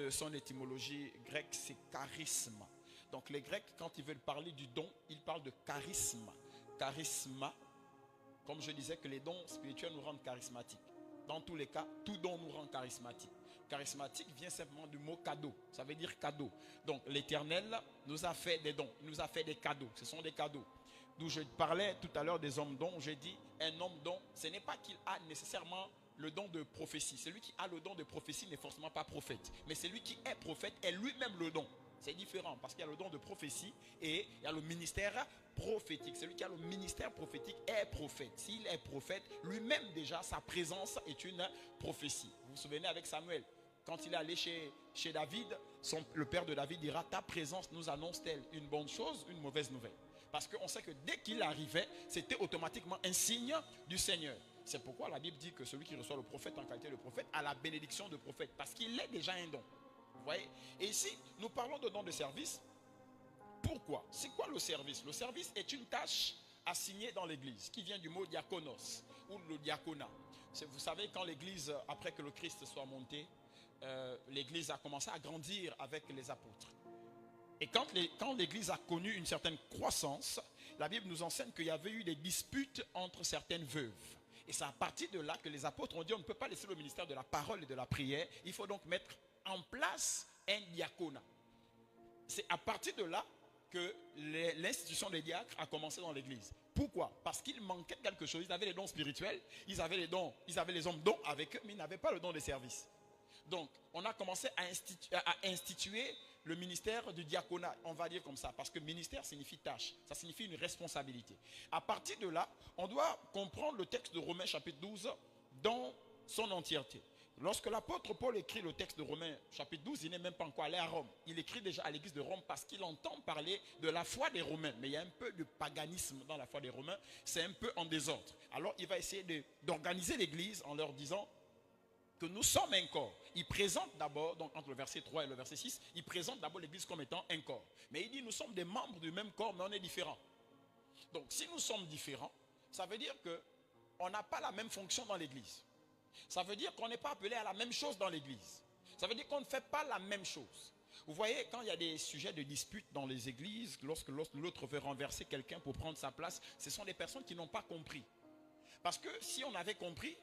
de son étymologie grecque, c'est charisme. Donc les Grecs, quand ils veulent parler du don, ils parlent de charisme. Charisma, comme je disais que les dons spirituels nous rendent charismatiques. Dans tous les cas, tout don nous rend charismatique. Charismatique vient simplement du mot cadeau. Ça veut dire cadeau. Donc l'Éternel nous a fait des dons, il nous a fait des cadeaux. Ce sont des cadeaux. D'où je parlais tout à l'heure des hommes dons. J'ai dit un homme don, ce n'est pas qu'il a nécessairement le don de prophétie. Celui qui a le don de prophétie n'est forcément pas prophète. Mais celui qui est prophète est lui-même le don. C'est différent parce qu'il y a le don de prophétie et il y a le ministère prophétique. Celui qui a le ministère prophétique est prophète. S'il est prophète, lui-même déjà, sa présence est une prophétie. Vous vous souvenez avec Samuel, quand il est allé chez David, le père de David dira, ta présence nous annonce-t-elle une bonne chose, une mauvaise nouvelle? Parce qu'on sait que dès qu'il arrivait, c'était automatiquement un signe du Seigneur. C'est pourquoi la Bible dit que celui qui reçoit le prophète en qualité de prophète a la bénédiction de prophète. Parce qu'il est déjà un don. Vous voyez? Et ici, nous parlons de don de service. Pourquoi? C'est quoi le service? Le service est une tâche assignée dans l'église, qui vient du mot diakonos, ou le diaconat. Vous savez, quand l'église, après que le Christ soit monté, l'église a commencé à grandir avec les apôtres. Et quand l'église a connu une certaine croissance, la Bible nous enseigne qu'il y avait eu des disputes entre certaines veuves. Et c'est à partir de là que les apôtres ont dit, on ne peut pas laisser le ministère de la parole et de la prière, il faut donc mettre en place un diaconat. C'est à partir de là que l'institution des diacres a commencé dans l'église. Pourquoi? Parce qu'il manquait quelque chose. Ils avaient les dons spirituels, ils avaient les hommes dons avec eux, mais ils n'avaient pas le don de service. Donc, on a commencé à instituer le ministère du diaconat, on va dire comme ça, parce que ministère signifie tâche, ça signifie une responsabilité. À partir de là, on doit comprendre le texte de Romains chapitre 12 dans son entièreté. Lorsque l'apôtre Paul écrit le texte de Romains chapitre 12, il n'est même pas encore allé à Rome. Il écrit déjà à l'église de Rome parce qu'il entend parler de la foi des Romains. Mais il y a un peu de paganisme dans la foi des Romains, c'est un peu en désordre. Alors il va essayer d'organiser l'église en leur disant que nous sommes un corps. Il présente d'abord, donc entre le verset 3 et le verset 6, il présente d'abord l'église comme étant un corps. Mais il dit nous sommes des membres du même corps, mais on est différents. Donc si nous sommes différents, ça veut dire qu'on n'a pas la même fonction dans l'église. Ça veut dire qu'on n'est pas appelé à la même chose dans l'église. Ça veut dire qu'on ne fait pas la même chose. Vous voyez, quand il y a des sujets de dispute dans les églises, lorsque l'autre veut renverser quelqu'un pour prendre sa place, ce sont des personnes qui n'ont pas compris. Parce que si on avait compris,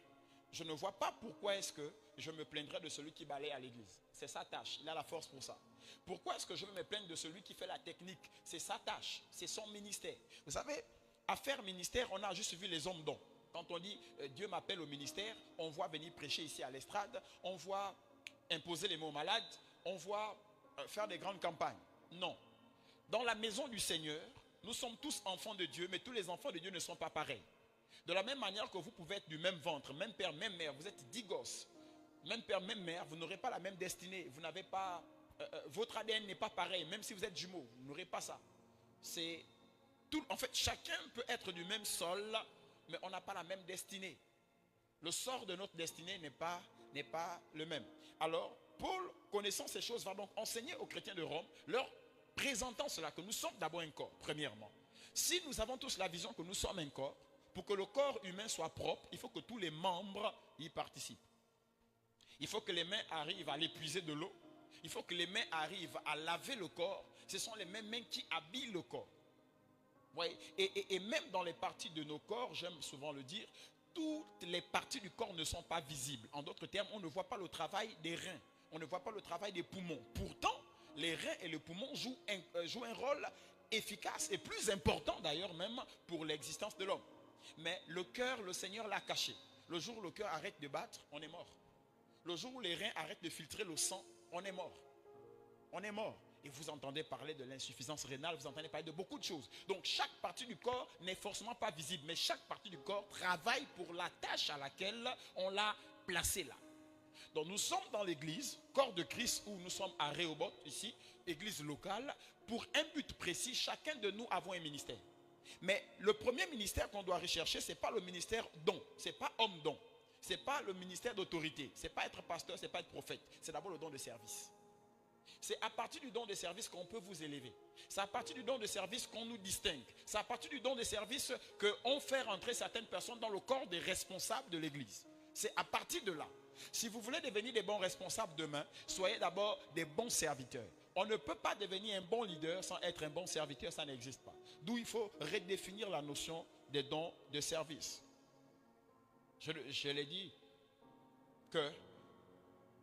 je ne vois pas pourquoi est-ce que je me plaindrais de celui qui balaye à l'église. C'est sa tâche, il a la force pour ça. Pourquoi est-ce que je veux me plaindre de celui qui fait la technique? C'est sa tâche, c'est son ministère. Vous savez, à faire ministère, on a juste vu les hommes dons. Quand on dit Dieu m'appelle au ministère, on voit venir prêcher ici à l'estrade, on voit imposer les mots aux malades, on voit faire des grandes campagnes. Non. Dans la maison du Seigneur, nous sommes tous enfants de Dieu, mais tous les enfants de Dieu ne sont pas pareils. De la même manière que vous pouvez être du même ventre, même père, même mère, vous êtes 10 gosses, même père, même mère, vous n'aurez pas la même destinée, vous n'avez pas, votre ADN n'est pas pareil, même si vous êtes jumeaux, vous n'aurez pas ça. C'est tout, en fait, chacun peut être du même sol, mais on n'a pas la même destinée. Le sort de notre destinée n'est pas le même. Alors, Paul, connaissant ces choses, va donc enseigner aux chrétiens de Rome, leur présentant cela, que nous sommes d'abord un corps, premièrement. Si nous avons tous la vision que nous sommes un corps, pour que le corps humain soit propre, il faut que tous les membres y participent. Il faut que les mains arrivent à l'épuiser de l'eau. Il faut que les mains arrivent à laver le corps. Ce sont les mêmes mains qui habillent le corps. Voyez, et même dans les parties de nos corps, j'aime souvent le dire, toutes les parties du corps ne sont pas visibles. En d'autres termes, on ne voit pas le travail des reins. On ne voit pas le travail des poumons. Pourtant, les reins et le poumon jouent un rôle efficace et plus important d'ailleurs même pour l'existence de l'homme. Mais le cœur, le Seigneur l'a caché. Le jour où le cœur arrête de battre, on est mort. Le jour où les reins arrêtent de filtrer le sang, on est mort. On est mort. Et vous entendez parler de l'insuffisance rénale, vous entendez parler de beaucoup de choses. Donc chaque partie du corps n'est forcément pas visible, mais chaque partie du corps travaille pour la tâche à laquelle on l'a placée là. Donc nous sommes dans l'église, corps de Christ, où nous sommes à Rehoboth, ici, église locale, pour un but précis. Chacun de nous avons un ministère. Mais le premier ministère qu'on doit rechercher, ce n'est pas le ministère don, ce n'est pas homme don, ce n'est pas le ministère d'autorité, ce n'est pas être pasteur, ce n'est pas être prophète, c'est d'abord le don de service. C'est à partir du don de service qu'on peut vous élever. C'est à partir du don de service qu'on nous distingue. C'est à partir du don de service qu'on fait rentrer certaines personnes dans le corps des responsables de l'église. C'est à partir de là. Si vous voulez devenir des bons responsables demain, soyez d'abord des bons serviteurs. On ne peut pas devenir un bon leader sans être un bon serviteur, ça n'existe pas. D'où il faut redéfinir la notion des dons de service. Je l'ai dit que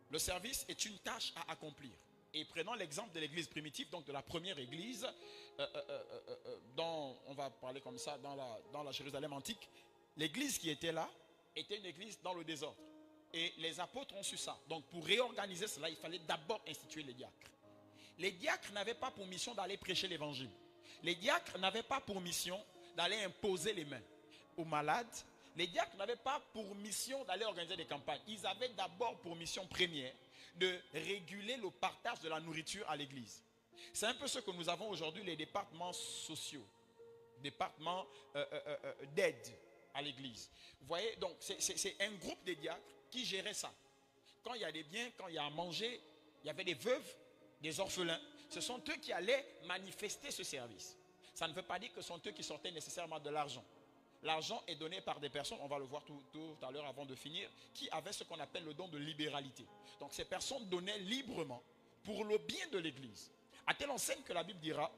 le service est une tâche à accomplir. Et prenons l'exemple de l'église primitive, donc de la première église, dont on va parler comme ça, dans la Jérusalem antique. L'église qui était là était une église dans le désordre. Et les apôtres ont su ça. Donc pour réorganiser cela, il fallait d'abord instituer les diacres. Les diacres n'avaient pas pour mission d'aller prêcher l'évangile. Les diacres n'avaient pas pour mission d'aller imposer les mains aux malades. Les diacres n'avaient pas pour mission d'aller organiser des campagnes. Ils avaient d'abord pour mission première de réguler le partage de la nourriture à l'église. C'est un peu ce que nous avons aujourd'hui, les départements sociaux, départements d'aide à l'église. Vous voyez, donc c'est un groupe de diacres qui gérait ça. Quand il y a des biens, quand il y a à manger, il y avait des veuves, des orphelins. Ce sont eux qui allaient manifester ce service. Ça ne veut pas dire que ce sont eux qui sortaient nécessairement de l'argent. L'argent est donné par des personnes, on va le voir tout à l'heure avant de finir, qui avaient ce qu'on appelle le don de libéralité. Donc ces personnes donnaient librement pour le bien de l'église. À telle enseigne que la Bible dira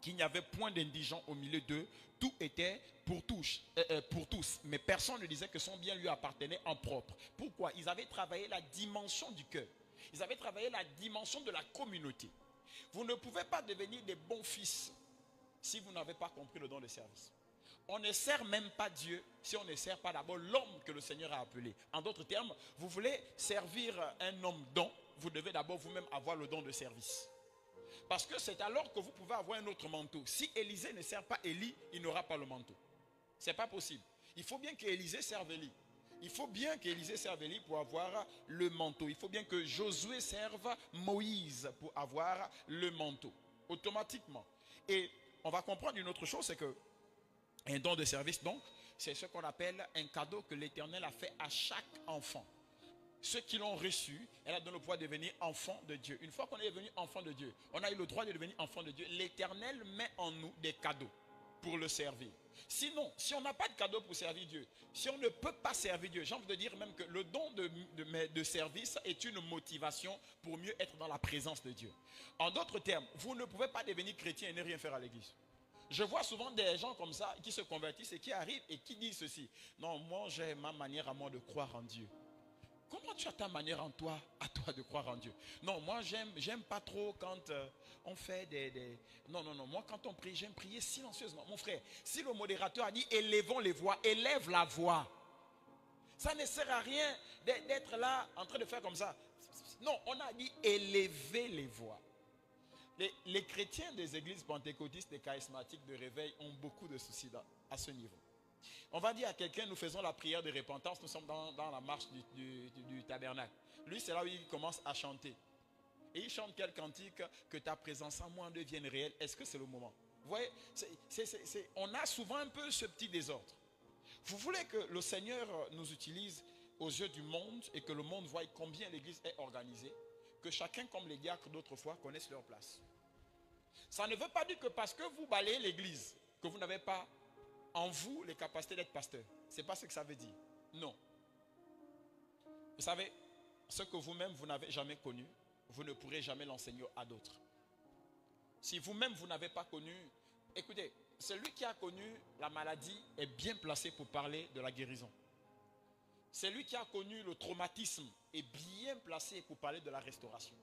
qu'il n'y avait point d'indigents au milieu d'eux, tout était pour tous, mais personne ne disait que son bien lui appartenait en propre. Pourquoi? Ils avaient travaillé la dimension du cœur. Ils avaient travaillé la dimension de la communauté. Vous ne pouvez pas devenir des bons fils si vous n'avez pas compris le don de service. On ne sert même pas Dieu si on ne sert pas d'abord l'homme que le Seigneur a appelé. En d'autres termes, vous voulez servir un homme don, vous devez d'abord vous-même avoir le don de service. Parce que c'est alors que vous pouvez avoir un autre manteau. Si Élisée ne sert pas Élie, il n'aura pas le manteau. Ce n'est pas possible. Il faut bien qu'Élisée serve Élie. Il faut bien qu'Élisée serve Élie pour avoir le manteau. Il faut bien que Josué serve Moïse pour avoir le manteau. Automatiquement. Et on va comprendre une autre chose, c'est que un don de service, donc, c'est ce qu'on appelle un cadeau que l'Éternel a fait à chaque enfant. Ceux qui l'ont reçu, elle a donné le pouvoir de devenir enfant de Dieu. Une fois qu'on est devenu enfant de Dieu, on a eu le droit de devenir enfant de Dieu. L'Éternel met en nous des cadeaux pour le servir. Sinon, si on n'a pas de cadeau pour servir Dieu, si on ne peut pas servir Dieu, j'ai envie de dire même que le don de service est une motivation pour mieux être dans la présence de Dieu. En d'autres termes, vous ne pouvez pas devenir chrétien et ne rien faire à l'église. Je vois souvent des gens comme ça qui se convertissent et qui arrivent et qui disent ceci. Non, moi j'ai ma manière à moi de croire en Dieu. Comment tu as ta manière à toi de croire en Dieu? Non, moi j'aime pas trop quand on fait des... Non, moi quand on prie, j'aime prier silencieusement. Mon frère, si le modérateur a dit élevons les voix, élève la voix. Ça ne sert à rien d'être là en train de faire comme ça. Non, on a dit élever les voix. Les chrétiens des églises pentecôtistes et charismatiques de réveil ont beaucoup de soucis à ce niveau. On va dire à quelqu'un, nous faisons la prière de repentance, nous sommes dans la marche du tabernacle. Lui, c'est là où il commence à chanter. Et il chante quel cantique? Que ta présence en moi devienne réelle. Est-ce que c'est le moment? Vous voyez, on a souvent un peu ce petit désordre. Vous voulez que le Seigneur nous utilise aux yeux du monde et que le monde voie combien l'église est organisée, que chacun, comme les diacres d'autrefois, connaisse leur place. Ça ne veut pas dire que parce que vous balayez l'église, que vous n'avez pas en vous les capacités d'être pasteur. Ce n'est pas ce que ça veut dire. Non. Vous savez, ce que vous-même vous n'avez jamais connu, vous ne pourrez jamais l'enseigner à d'autres. Si vous-même vous n'avez pas connu, écoutez, celui qui a connu la maladie est bien placé pour parler de la guérison. Celui qui a connu le traumatisme est bien placé pour parler de la restauration.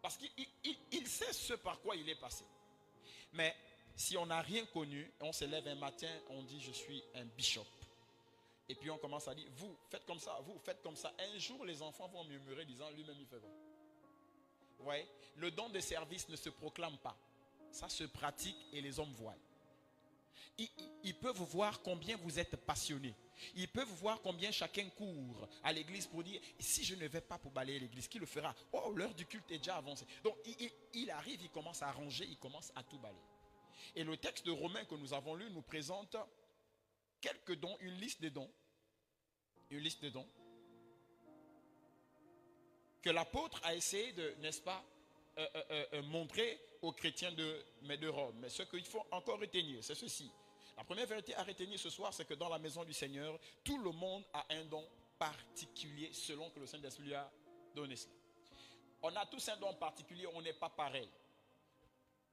Parce qu'il sait ce par quoi il est passé. Mais si on n'a rien connu, on se lève un matin, on dit je suis un bishop. Et puis on commence à dire, vous faites comme ça, vous faites comme ça. Un jour les enfants vont murmurer disant, lui-même il fait bon. Vous voyez, le don de service ne se proclame pas. Ça se pratique et les hommes voient. Ils peuvent voir combien vous êtes passionné. Ils peuvent voir combien chacun court à l'église pour dire, si je ne vais pas pour balayer l'église, qui le fera? Oh, l'heure du culte est déjà avancée. Donc il arrive, il commence à ranger, il commence à tout balayer. Et le texte de Romains que nous avons lu nous présente quelques dons, une liste de dons. Une liste de dons que l'apôtre a essayé de, n'est-ce pas, montrer aux chrétiens de Rome. Mais ce qu'il faut encore retenir, c'est ceci. La première vérité à retenir ce soir, c'est que dans la maison du Seigneur, tout le monde a un don particulier selon que le Saint-Esprit lui a donné cela. On a tous un don particulier, on n'est pas pareil.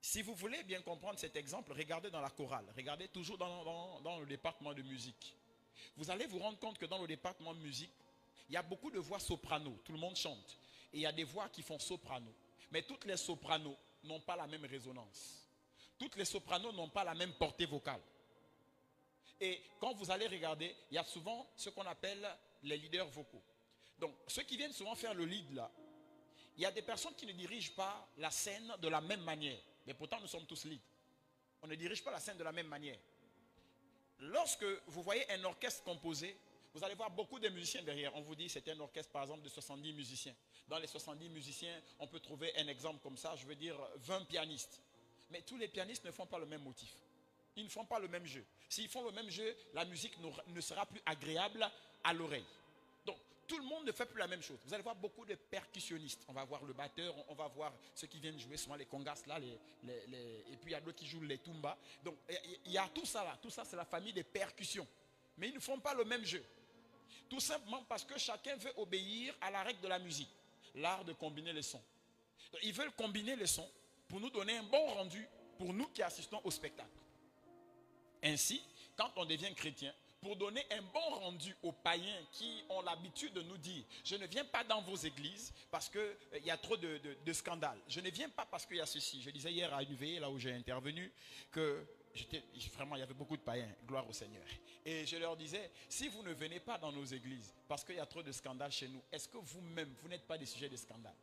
Si vous voulez bien comprendre cet exemple, regardez dans la chorale, regardez toujours dans le département de musique. Vous allez vous rendre compte que dans le département de musique, il y a beaucoup de voix soprano, tout le monde chante. Et il y a des voix qui font soprano. Mais toutes les sopranos n'ont pas la même résonance. Toutes les sopranos n'ont pas la même portée vocale. Et quand vous allez regarder, il y a souvent ce qu'on appelle les leaders vocaux. Donc, ceux qui viennent souvent faire le lead là, il y a des personnes qui ne dirigent pas la scène de la même manière. Mais pourtant, nous sommes tous leads. On ne dirige pas la scène de la même manière. Lorsque vous voyez un orchestre composé, vous allez voir beaucoup de musiciens derrière. On vous dit c'est un orchestre par exemple de 70 musiciens. Dans les 70 musiciens, on peut trouver un exemple comme ça, je veux dire 20 pianistes. Mais tous les pianistes ne font pas le même motif. Ils ne font pas le même jeu. S'ils font le même jeu, la musique ne sera plus agréable à l'oreille. Donc, tout le monde ne fait plus la même chose. Vous allez voir beaucoup de percussionnistes. On va voir le batteur, on va voir ceux qui viennent jouer souvent les congas là, et puis il y a d'autres qui jouent les tumbas. Donc, il y a tout ça là. Tout ça, c'est la famille des percussions. Mais ils ne font pas le même jeu. Tout simplement parce que chacun veut obéir à la règle de la musique. L'art de combiner les sons. Donc, ils veulent combiner les sons pour nous donner un bon rendu pour nous qui assistons au spectacle. Ainsi, quand on devient chrétien, pour donner un bon rendu aux païens qui ont l'habitude de nous dire « Je ne viens pas dans vos églises parce qu'il y a trop de scandales. Je ne viens pas parce qu'il y a ceci. » Je disais hier à une veillée, là où j'ai intervenu, que vraiment, il y avait beaucoup de païens, gloire au Seigneur. Et je leur disais, si vous ne venez pas dans nos églises parce qu'il y a trop de scandales chez nous, est-ce que vous-même, vous n'êtes pas des sujets de scandale?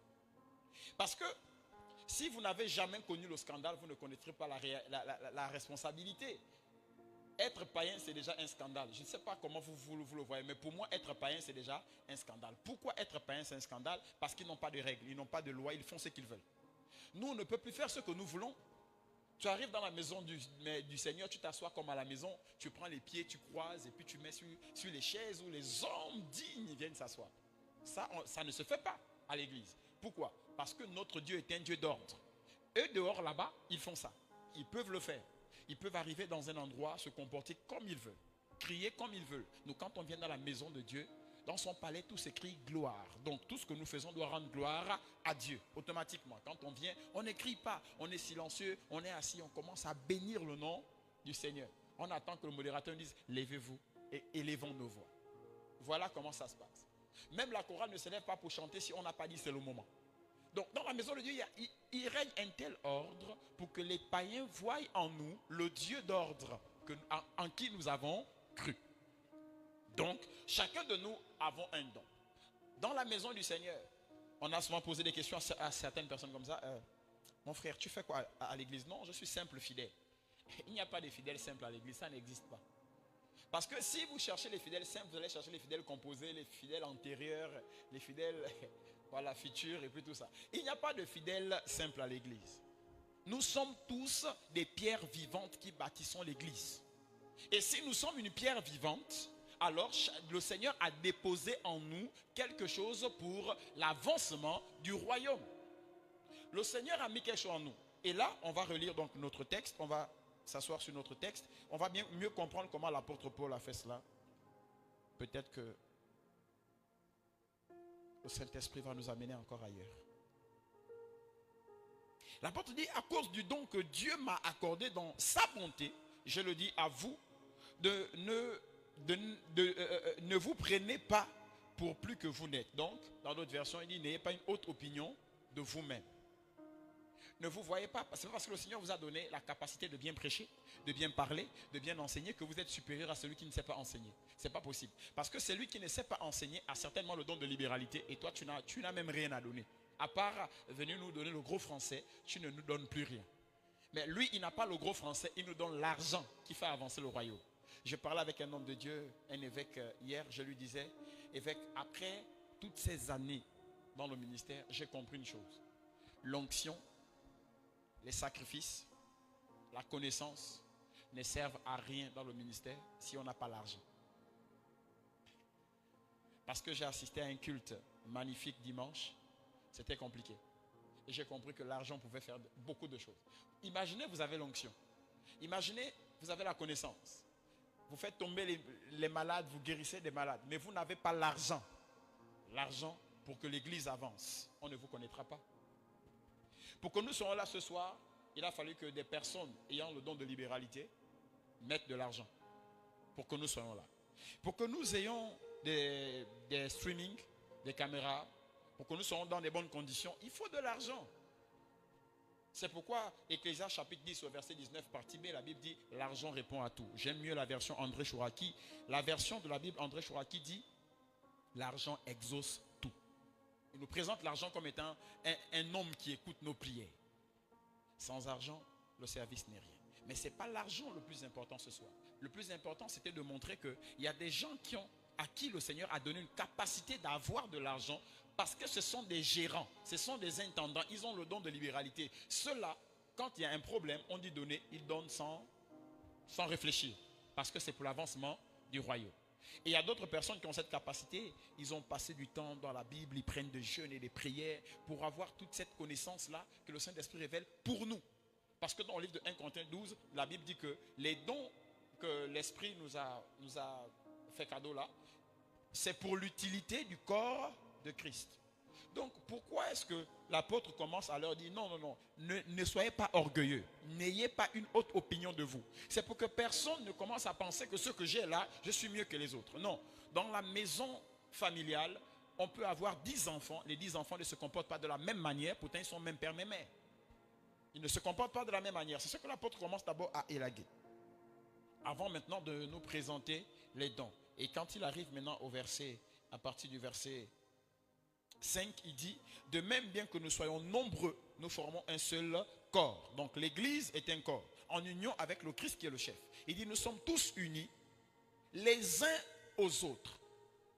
Parce que si vous n'avez jamais connu le scandale, vous ne connaîtrez pas la responsabilité. Être païen, c'est déjà un scandale. Je ne sais pas comment vous le voyez, mais pour moi, être païen, c'est déjà un scandale. Pourquoi être païen, c'est un scandale? Parce qu'ils n'ont pas de règles, ils n'ont pas de loi, ils font ce qu'ils veulent. Nous, on ne peut plus faire ce que nous voulons. Tu arrives dans la maison du Seigneur, tu t'assois comme à la maison, tu prends les pieds, tu croises, et puis tu mets sur les chaises où les hommes dignes viennent s'asseoir. Ça ne se fait pas à l'église. Pourquoi? Parce que notre Dieu est un Dieu d'ordre. Eux, dehors, là-bas, ils font ça. Ils peuvent le faire. Ils peuvent arriver dans un endroit, se comporter comme ils veulent, crier comme ils veulent. Nous, quand on vient dans la maison de Dieu, dans son palais, tout s'écrit gloire. Donc, tout ce que nous faisons doit rendre gloire à Dieu, automatiquement. Quand on vient, on n'écrit pas, on est silencieux, on est assis, on commence à bénir le nom du Seigneur. On attend que le modérateur dise, levez-vous et élevons nos voix. Voilà comment ça se passe. Même la chorale ne se lève pas pour chanter si on n'a pas dit c'est le moment. Donc, dans la maison de Dieu, il règne un tel ordre pour que les païens voient en nous le Dieu d'ordre en qui nous avons cru. Donc, chacun de nous avons un don. Dans la maison du Seigneur, on a souvent posé des questions à certaines personnes comme ça. Mon frère, tu fais quoi à l'église? Non, je suis simple fidèle. Il n'y a pas de fidèles simples à l'église, ça n'existe pas. Parce que si vous cherchez les fidèles simples, vous allez chercher les fidèles composés, les fidèles antérieurs, les fidèles... Voilà, futur et puis tout ça. Il n'y a pas de fidèles simples à l'église. Nous sommes tous des pierres vivantes qui bâtissons l'église. Et si nous sommes une pierre vivante, alors le Seigneur a déposé en nous quelque chose pour l'avancement du royaume. Le Seigneur a mis quelque chose en nous. Et là, on va relire donc notre texte. On va s'asseoir sur notre texte. On va mieux comprendre comment l'apôtre Paul a fait cela. Peut-être que le Saint-Esprit va nous amener encore ailleurs. L'apôtre dit, à cause du don que Dieu m'a accordé dans sa bonté, je le dis à vous, ne vous prenez pas pour plus que vous n'êtes. Donc, dans d'autres versions, il dit, n'ayez pas une haute opinion de vous-même. Ne vous voyez pas, c'est pas parce que le Seigneur vous a donné la capacité de bien prêcher, de bien parler, de bien enseigner, que vous êtes supérieur à celui qui ne sait pas enseigner. Ce n'est pas possible. Parce que celui qui ne sait pas enseigner a certainement le don de libéralité et toi, tu n'as même rien à donner. À part venir nous donner le gros français, tu ne nous donnes plus rien. Mais lui, il n'a pas le gros français, il nous donne l'argent qui fait avancer le royaume. Je parlais avec un homme de Dieu, un évêque hier, je lui disais, évêque, après toutes ces années dans le ministère, j'ai compris une chose. L'onction, les sacrifices, la connaissance ne servent à rien dans le ministère si on n'a pas l'argent. Parce que j'ai assisté à un culte magnifique dimanche, c'était compliqué. Et j'ai compris que l'argent pouvait faire beaucoup de choses. Imaginez, vous avez l'onction. Imaginez, vous avez la connaissance. Vous faites tomber les malades, vous guérissez des malades. Mais vous n'avez pas l'argent. L'argent pour que l'église avance. On ne vous connaîtra pas. Pour que nous soyons là ce soir, il a fallu que des personnes ayant le don de libéralité mettent de l'argent. Pour que nous soyons là. Pour que nous ayons des streamings, des caméras, pour que nous soyons dans des bonnes conditions, il faut de l'argent. C'est pourquoi Ecclésiaste chapitre 10 au verset 19 partie B, la Bible dit l'argent répond à tout. J'aime mieux la version André Chouraki. La version de la Bible André Chouraki dit l'argent exauce tout. Il nous présente l'argent comme étant un homme qui écoute nos prières. Sans argent, le service n'est rien. Mais ce n'est pas l'argent le plus important ce soir. Le plus important, c'était de montrer qu'il y a des gens à qui le Seigneur a donné une capacité d'avoir de l'argent parce que ce sont des gérants, ce sont des intendants, ils ont le don de libéralité. Ceux-là, quand il y a un problème, on dit donner, ils donnent sans réfléchir parce que c'est pour l'avancement du royaume. Et il y a d'autres personnes qui ont cette capacité, ils ont passé du temps dans la Bible, ils prennent des jeûnes et des prières pour avoir toute cette connaissance-là que le Saint-Esprit révèle pour nous. Parce que dans le livre de 1 Corinthiens 12, la Bible dit que les dons que l'Esprit nous a fait cadeau là, c'est pour l'utilité du corps de Christ. Donc pourquoi est-ce que l'apôtre commence à leur dire non, ne soyez pas orgueilleux, n'ayez pas une haute opinion de vous. C'est pour que personne ne commence à penser que ce que j'ai là, je suis mieux que les autres. Non, dans la maison familiale, on peut avoir 10 enfants, les 10 enfants ne se comportent pas de la même manière, pourtant ils sont même père, même mère. Ils ne se comportent pas de la même manière. C'est ce que l'apôtre commence d'abord à élaguer. Avant maintenant de nous présenter les dons. Et quand il arrive maintenant à partir du verset 5, il dit, de même bien que nous soyons nombreux, nous formons un seul corps. Donc l'église est un corps, en union avec le Christ qui est le chef. Il dit, nous sommes tous unis, les uns aux autres,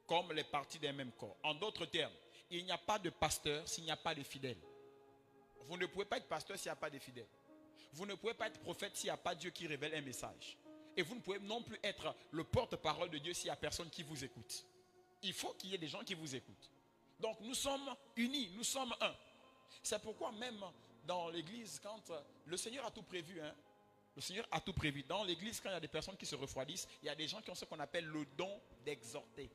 comme les parties d'un même corps. En d'autres termes, il n'y a pas de pasteur s'il n'y a pas de fidèles. Vous ne pouvez pas être pasteur s'il n'y a pas de fidèles. Vous ne pouvez pas être prophète s'il n'y a pas Dieu qui révèle un message. Et vous ne pouvez non plus être le porte-parole de Dieu s'il n'y a personne qui vous écoute. Il faut qu'il y ait des gens qui vous écoutent. Donc nous sommes unis, nous sommes un. C'est pourquoi même dans l'église, quand le Seigneur a tout prévu, le Seigneur a tout prévu. Dans l'église, quand il y a des personnes qui se refroidissent, il y a des gens qui ont ce qu'on appelle le don d'exhorter.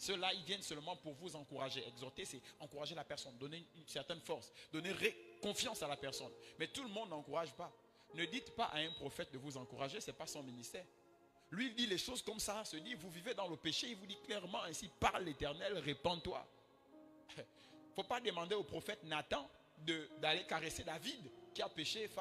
Ceux-là, ils viennent seulement pour vous encourager. Exhorter, c'est encourager la personne, donner une certaine force, donner confiance à la personne. Mais tout le monde n'encourage pas. Ne dites pas à un prophète de vous encourager, ce n'est pas son ministère. Lui, il dit les choses comme ça, se dit, vous vivez dans le péché, il vous dit clairement ainsi, parle l'Éternel, répands-toi. Il ne faut pas demander au prophète Nathan d'aller caresser David qui a péché face